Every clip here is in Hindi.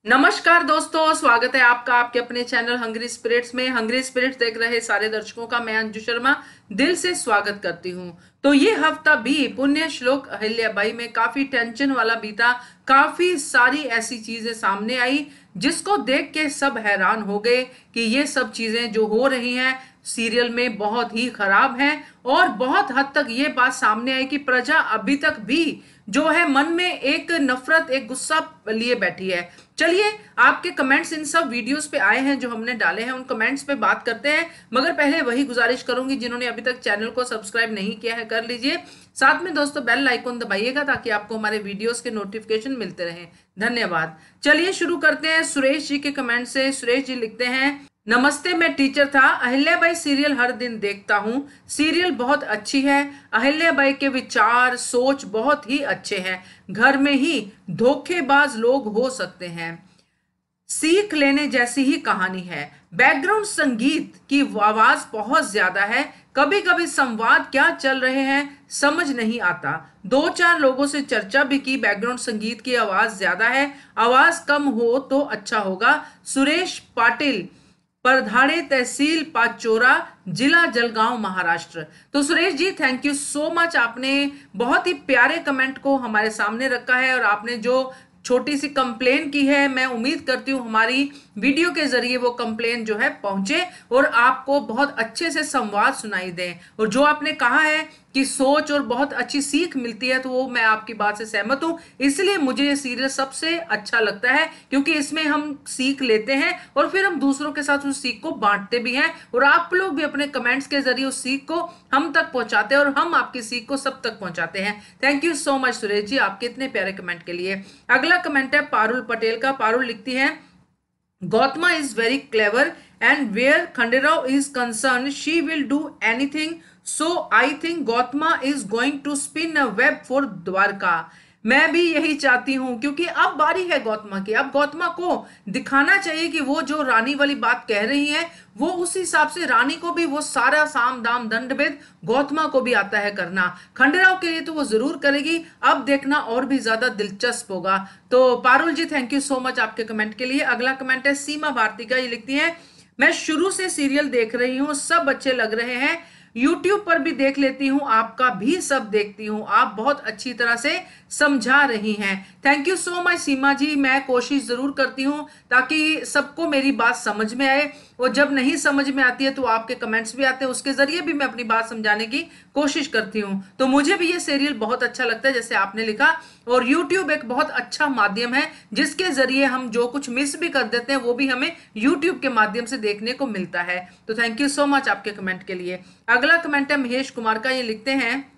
नमस्कार दोस्तों, स्वागत है आपका आपके अपने चैनल हंग्री स्पिरिट्स में। हंग्री स्पिरिट्स देख रहे सारे दर्शकों का मैं अंजू शर्मा दिल से स्वागत करती हूं। तो ये हफ्ता भी पुण्य श्लोक अहिल्याबाई में काफी टेंशन वाला बीता। काफी सारी ऐसी चीजें सामने आई जिसको देख के सब हैरान हो गए कि ये सब चीजें जो हो रही हैं सीरियल में बहुत ही खराब हैं। और बहुत हद तक ये बात सामने आई कि प्रजा अभी तक भी जो है मन में एक नफरत, एक गुस्सा लिए बैठी है। चलिए, आपके कमेंट्स इन सब वीडियोस पे आए हैं जो हमने डाले हैं, उन कमेंट्स पे बात करते हैं। मगर पहले वही गुजारिश करूंगी, जिन्होंने अभी तक चैनल को सब्सक्राइब नहीं किया है कर लीजिए। साथ में दोस्तों बेल आइकन दबाइएगा ताकि आपको हमारे वीडियोस के नोटिफिकेशन मिलते रहें। धन्यवाद। चलिए शुरू करते हैं सुरेश जी के कमेंट से। सुरेश जी लिखते हैं, नमस्ते, मैं टीचर था। अहिल्याबाई सीरियल हर दिन देखता हूँ। सीरियल बहुत अच्छी है। अहिल्याबाई के विचार सोच बहुत ही अच्छे हैं। घर में ही धोखेबाज लोग हो सकते हैं। सीख लेने जैसी ही कहानी है। बैकग्राउंड संगीत की आवाज बहुत ज्यादा है। कभी कभी संवाद क्या चल रहे हैं समझ नहीं आता। दो चार लोगों से चर्चा भी की। बैकग्राउंड संगीत की आवाज ज्यादा है। आवाज कम हो तो अच्छा होगा। सुरेश पाटिल, परधाड़े, तहसील पाचोरा, जिला जलगांव, महाराष्ट्र। तो Suresh ji, thank you so much. आपने बहुत ही प्यारे कमेंट को हमारे सामने रखा है और आपने जो छोटी सी कंप्लेन की है, मैं उम्मीद करती हूँ हमारी वीडियो के जरिए वो कंप्लेन जो है पहुंचे और आपको बहुत अच्छे से संवाद सुनाई दे। और जो आपने कहा है कि सोच और बहुत अच्छी सीख मिलती है, तो वो मैं आपकी बात से सहमत हूं। इसलिए मुझे ये सीरियल सबसे अच्छा लगता है, क्योंकि इसमें हम सीख लेते हैं और फिर हम दूसरों के साथ उस सीख को बांटते भी हैं और आप लोग भी अपने कमेंट्स के जरिए उस सीख को हम तक पहुंचाते हैं और हम आपकी सीख को सब तक पहुंचाते हैं। Thank you so much Suresh ji, आपके इतने प्यारे कमेंट के लिए। अगला कमेंट है पारुल पटेल का। पारुल लिखती है, Gautama is very clever and where Khanderao is concerned, she will do anything. So I think Gautama is going to spin a web for Dwarka. मैं भी यही चाहती हूं, क्योंकि अब बारी है गौतमा की। अब गौतमा को दिखाना चाहिए कि वो जो रानी वाली बात कह रही है वो उस हिसाब से रानी को भी वो सारा साम दाम दंड भेद गौतमा को भी आता है करना। खंडेराव के लिए तो वो जरूर करेगी। अब देखना और भी ज्यादा दिलचस्प होगा। तो पारुल जी, थैंक यू सो मच आपके कमेंट के लिए। अगला कमेंट है सीमा भारती का। ये लिखती है, मैं शुरू से सीरियल देख रही हूँ, सब अच्छे लग रहे हैं। यूट्यूब पर भी देख लेती हूँ, आपका भी सब देखती हूँ। आप बहुत अच्छी तरह से समझा रही हैं। थैंक यू सो मच सीमा जी। मैं कोशिश जरूर करती हूँ ताकि सबको मेरी बात समझ में आए, और जब नहीं समझ में आती है तो आपके कमेंट्स भी आते हैं, उसके जरिए भी मैं अपनी बात समझाने की कोशिश करती हूँ। तो मुझे भी ये सीरियल बहुत अच्छा लगता है जैसे आपने लिखा। और यूट्यूब एक बहुत अच्छा माध्यम है जिसके जरिए हम जो कुछ मिस भी कर देते हैं वो भी हमें यूट्यूब के माध्यम से देखने को मिलता है। तो थैंक यू सो मच आपके कमेंट के लिए। अगला कमेंट है महेश कुमार का। ये लिखते हैं,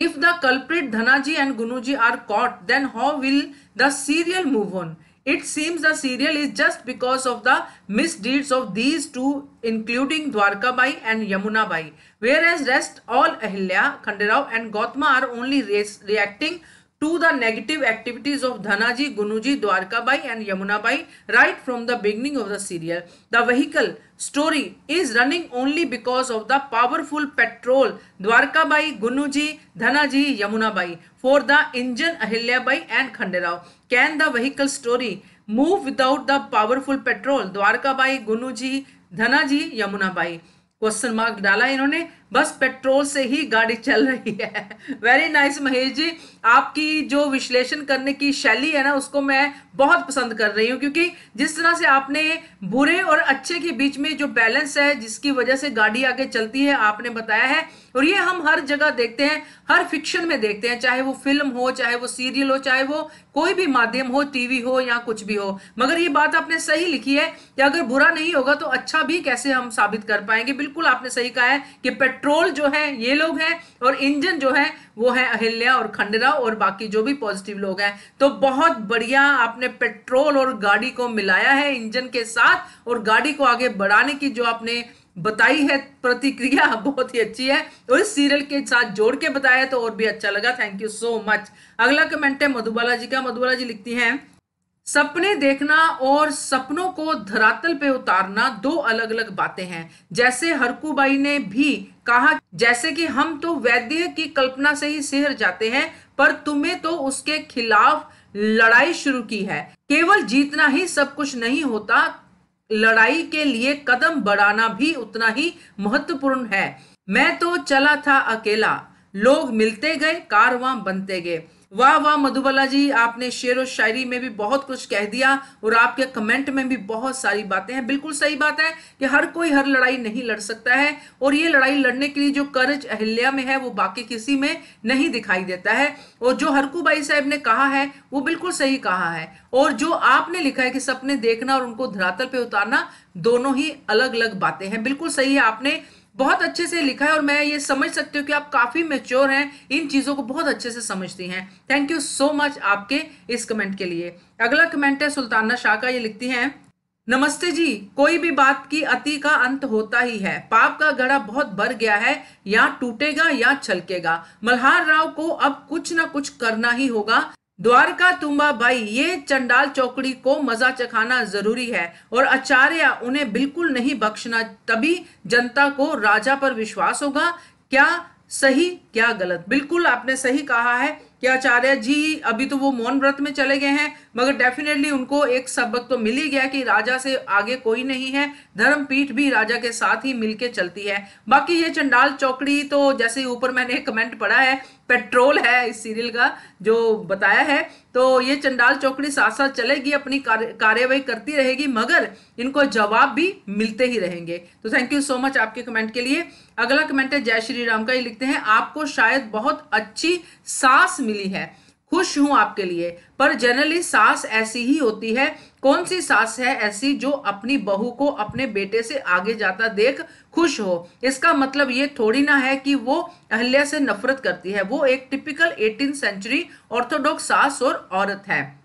if the culprit Dhanaji and Gunuji are caught, then how will the serial move on? It seems the serial is just because of the misdeeds of these two, including Dwarka Bai and Yamuna Bai, whereas rest all Ahilya, Khanderao and Gautama are only reacting to the negative activities of Dhanaji, Gunuji, Dwarka Bai and Yamuna Bai right from the beginning of the serial. The vehicle story is running only because of the powerful petrol Dwarka Bai, Gunuji, Dhanaji, Yamuna Bai for the engine Ahilya Bai and Khanderao. Can the vehicle story move without the powerful petrol Dwarka Bai, Gunuji, Dhanaji, Yamuna Bai? Question mark डाला इन्होंने। बस पेट्रोल से ही गाड़ी चल रही है। वेरी नाइस महेश जी, आपकी जो विश्लेषण करने की शैली है ना, उसको मैं बहुत पसंद कर रही हूँ, क्योंकि जिस तरह से आपने बुरे और अच्छे के बीच में जो बैलेंस है जिसकी वजह से गाड़ी आगे चलती है आपने बताया है। और ये हम हर जगह देखते हैं, हर फिक्शन में देखते हैं, चाहे वो फिल्म हो, चाहे वो सीरियल हो, चाहे वो कोई भी माध्यम हो, टीवी हो या कुछ भी हो। मगर ये बात आपने सही लिखी है कि अगर बुरा नहीं होगा तो अच्छा भी कैसे हम साबित कर पाएंगे। बिल्कुल आपने सही कहा है कि पेट्रोल जो है ये लोग हैं और इंजन जो है वो है अहिल्या और खंडेराव और बाकी जो भी पॉजिटिव लोग हैं। तो बहुत बढ़िया आपने पेट्रोल और गाड़ी को मिलाया है इंजन के साथ, और गाड़ी को आगे बढ़ाने की जो आपने बताई है प्रतिक्रिया बहुत ही अच्छी है, और इस सीरियल के साथ जोड़ के बताया तो और भी अच्छा लगा। Thank you so much. अगला कमेंट है मधुबाला जी का। मधुबाला जी लिखती हैं, सपने देखना और सपनों को धरातल पे उतारना दो अलग अलग बातें हैं। जैसे हरकूबाई ने भी कहा, जैसे कि हम तो वैद्य की कल्पना से ही सिहर जाते हैं, पर तुम्हें तो उसके खिलाफ लड़ाई शुरू की है। केवल जीतना ही सब कुछ नहीं होता, लड़ाई के लिए कदम बढ़ाना भी उतना ही महत्वपूर्ण है। मैं तो चला था अकेला, लोग मिलते गए, कारवां बनते गए। वाह वाह मधुबाला जी, आपने शेर व शायरी में भी बहुत कुछ कह दिया और आपके कमेंट में भी बहुत सारी बातें हैं। बिल्कुल सही बात है कि हर कोई हर लड़ाई नहीं लड़ सकता है, और ये लड़ाई लड़ने के लिए जो करज अहिल्या में है वो बाकी किसी में नहीं दिखाई देता है। और जो हरकू बाई साहब ने कहा है वो बिल्कुल सही कहा है, और जो आपने लिखा है कि सपने देखना और उनको धरातल पे उतारना दोनों ही अलग अलग बातें हैं, बिल्कुल सही है, आपने बहुत अच्छे से लिखा है और मैं ये समझ सकती हूँ कि आप काफी मैच्योर हैं, इन चीजों को बहुत अच्छे से समझती हैं। थैंक यू सो मच आपके इस कमेंट के लिए। अगला कमेंट है सुल्ताना शाह का, ये लिखती हैं, नमस्ते जी, कोई भी बात की अति का अंत होता ही है। पाप का घड़ा बहुत भर गया है, या टूटेगा या छलकेगा। मल्हार राव को अब कुछ ना कुछ करना ही होगा। द्वारका तुम्बा भाई, ये चंडाल चौकड़ी को मजा चखाना जरूरी है, और आचार्य उन्हें बिल्कुल नहीं बख्शना, तभी जनता को राजा पर विश्वास होगा। क्या सही क्या गलत? बिल्कुल आपने सही कहा है कि आचार्य जी अभी तो वो मौन व्रत में चले गए हैं, मगर डेफिनेटली उनको एक सबक तो मिल ही गया कि राजा से आगे कोई नहीं है, धर्मपीठ भी राजा के साथ ही मिलके चलती है। बाकी ये चंडाल चौकड़ी तो जैसे ऊपर मैंने कमेंट पढ़ा है, पेट्रोल है इस सीरियल का जो बताया है, तो ये चंडाल चौकड़ी साथ साथ चलेगी, अपनी कार्यवाही करती रहेगी, मगर इनको जवाब भी मिलते ही रहेंगे। तो थैंक यू सो मच आपके कमेंट के लिए। अगला कमेंट है जय श्री राम का, ये लिखते हैं, आपको शायद बहुत अच्छी सास मिली है, खुश हूं आपके लिए, पर जनरली सास ऐसी ही होती है। कौन सी सास है ऐसी जो अपनी बहू को अपने बेटे से आगे जाता देख खुश हो? इसका मतलब ये थोड़ी ना है कि वो अहिल्या से नफरत करती है, वो एक टिपिकल 18th सेंचुरी ऑर्थोडॉक्स सास और औरत है।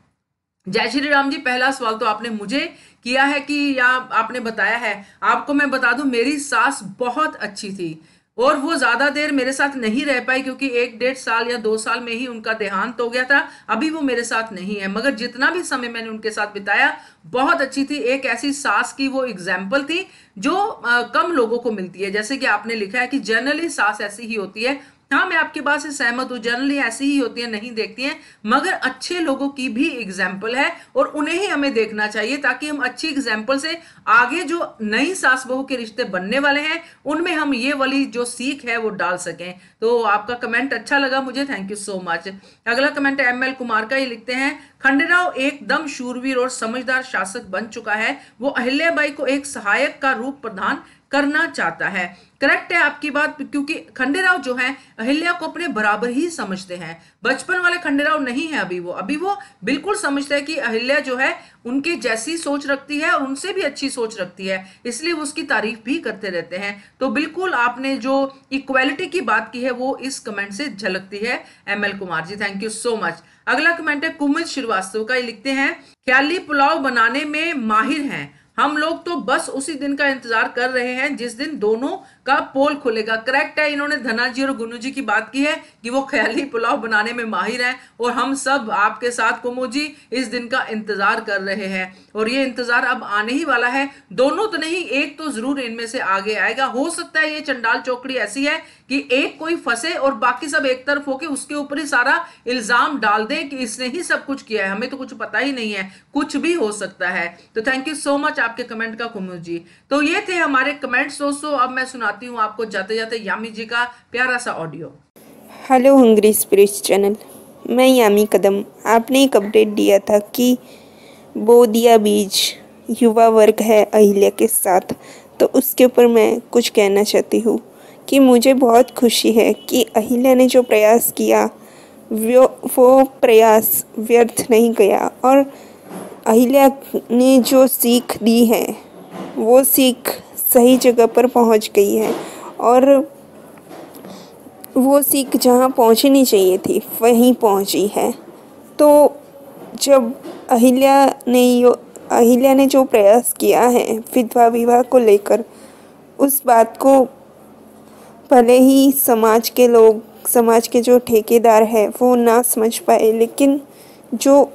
जय श्री राम जी, पहला सवाल तो आपने मुझे किया है कि या आपने बताया है, आपको मैं बता दूं मेरी सास बहुत अच्छी थी, और वो ज्यादा देर मेरे साथ नहीं रह पाई क्योंकि 1-1.5 साल या 2 साल में ही उनका देहांत हो गया था। अभी वो मेरे साथ नहीं है, मगर जितना भी समय मैंने उनके साथ बिताया बहुत अच्छी थी। एक ऐसी सास की वो एग्जाम्पल थी जो कम लोगों को मिलती है। जैसे कि आपने लिखा है कि जनरली सास ऐसी ही होती है, हाँ मैं आपकी बात से सहमत हूं, जनरली ऐसी ही होती है, नहीं देखती हैं, मगर अच्छे लोगों की भी एग्जाम्पल है और उन्हें ही हमें देखना चाहिए, ताकि हम अच्छी एग्जाम्पल से आगे जो नई सास बहू के रिश्ते बनने वाले हैं उनमें हम ये वाली जो सीख है वो डाल सकें। तो आपका कमेंट अच्छा लगा मुझे, थैंक यू सो मच। अगला कमेंट है ML कुमार का, ये लिखते हैं, खंडेराव एकदम शूरवीर और समझदार शासक बन चुका है, वो अहिल्याबाई को एक सहायक का रूप प्रदान करना चाहता है। करेक्ट है आपकी बात, क्योंकि खंडेराव जो है अहिल्या को अपने बराबर ही समझते हैं। बचपन वाले खंडेराव नहीं है अभी वो बिल्कुल समझते हैं कि अहिल्या जो है उनके जैसी सोच रखती है और उनसे भी अच्छी सोच रखती है, इसलिए वो उसकी तारीफ भी करते रहते हैं। तो बिल्कुल आपने जो इक्वालिटी की बात की है वो इस कमेंट से झलकती है ML Kumar ji, thank you so much. अगला कमेंट है कुमुद श्रीवास्तव का, ये लिखते हैं, ख्याली पुलाव बनाने में माहिर हैं, हम लोग तो बस उसी दिन का इंतजार कर रहे हैं जिस दिन दोनों का पोल खुलेगा। करेक्ट है, इन्होंने धना जी और गुनू जी की बात की है कि वो ख्याली पुलाव बनाने में माहिर हैं, और हम सब आपके साथ कुमू जी इस दिन का इंतजार कर रहे हैं, और ये इंतजार अब आने ही वाला है। दोनों तो नहीं, एक तो जरूर इनमें से आगे आएगा। हो सकता है ये चंडाल चौकड़ी ऐसी है कि एक कोई फंसे और बाकी सब एक तरफ होके उसके ऊपर ही सारा इल्जाम डाल दें कि इसने ही सब कुछ किया है, हमें तो कुछ पता ही नहीं है, कुछ भी हो सकता है। तो थैंक यू सो मच आपके कमेंट का कुमुद जी। तो ये थे हमारे कमेंट्स दोस्तों। अब मैं सुनाती हूँ आपको जाते जाते यामी जी का प्यारा सा audio. Hello hungry spirits channel, मैं यामी कदम। आपने एक अपडेट दिया था कि बो दिया बीज युवा वर्ग है अहिल्या के साथ, तो उसके ऊपर मैं कुछ कहना चाहती हूँ कि मुझे बहुत खुशी है कि अहिल्या ने जो प्रयास किया वो प्रयास व्यर्थ नहीं गया, और अहिल्या ने जो सीख दी है वो सीख सही जगह पर पहुंच गई है, और वो सीख जहाँ पहुंचनी चाहिए थी वहीं पहुंची है। तो जब अहिल्या ने जो प्रयास किया है विधवा विवाह को लेकर, उस बात को भले ही समाज के जो ठेकेदार हैं वो ना समझ पाए, लेकिन जो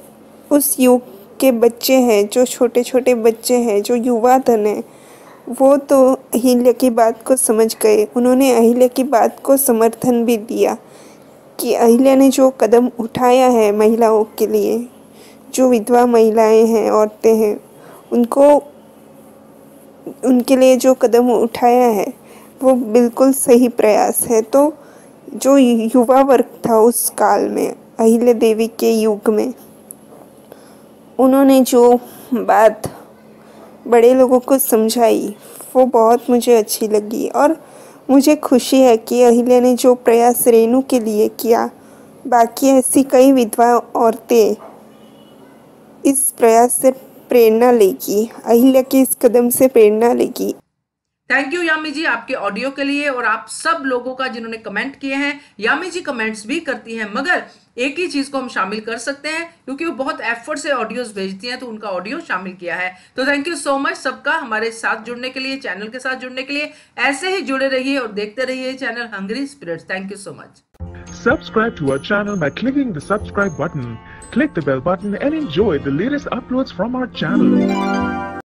उस युग के बच्चे हैं, जो छोटे छोटे बच्चे हैं, जो युवा धन है, वो तो अहिल्या की बात को समझ गए। उन्होंने अहिल्या की बात को समर्थन भी दिया कि अहिल्या ने जो कदम उठाया है महिलाओं के लिए जो विधवा महिलाएं हैं, औरतें हैं, उनके लिए जो कदम उठाया है वो बिल्कुल सही प्रयास है। तो जो युवा वर्ग था उस काल में, अहिल्या देवी के युग में, उन्होंने जो बात बड़े लोगों को समझाई वो बहुत मुझे अच्छी लगी। और मुझे खुशी है कि अहिल्या ने जो प्रयास रेणु के लिए किया, बाकी ऐसी कई विधवा औरतें इस प्रयास से प्रेरणा लेगी, अहिल्या के इस कदम से प्रेरणा लेगी। थैंक यू यामी जी आपके ऑडियो के लिए, और आप सब लोगों का जिन्होंने कमेंट किए हैं। यामी जी कमेंट्स भी करती हैं, मगर एक ही चीज को हम शामिल कर सकते हैं क्योंकि वो बहुत एफर्ट से ऑडियोज भेजती हैं, तो उनका ऑडियो शामिल किया है। तो थैंक यू सो मच सबका हमारे साथ जुड़ने के लिए, चैनल के साथ जुड़ने के लिए। ऐसे ही जुड़े रहिए और देखते रहिए channel hungry spirits. Thank you so much. Subscribe to our channel by clicking the subscribe button. Click the bell button and enjoy the latest uploads from our channel.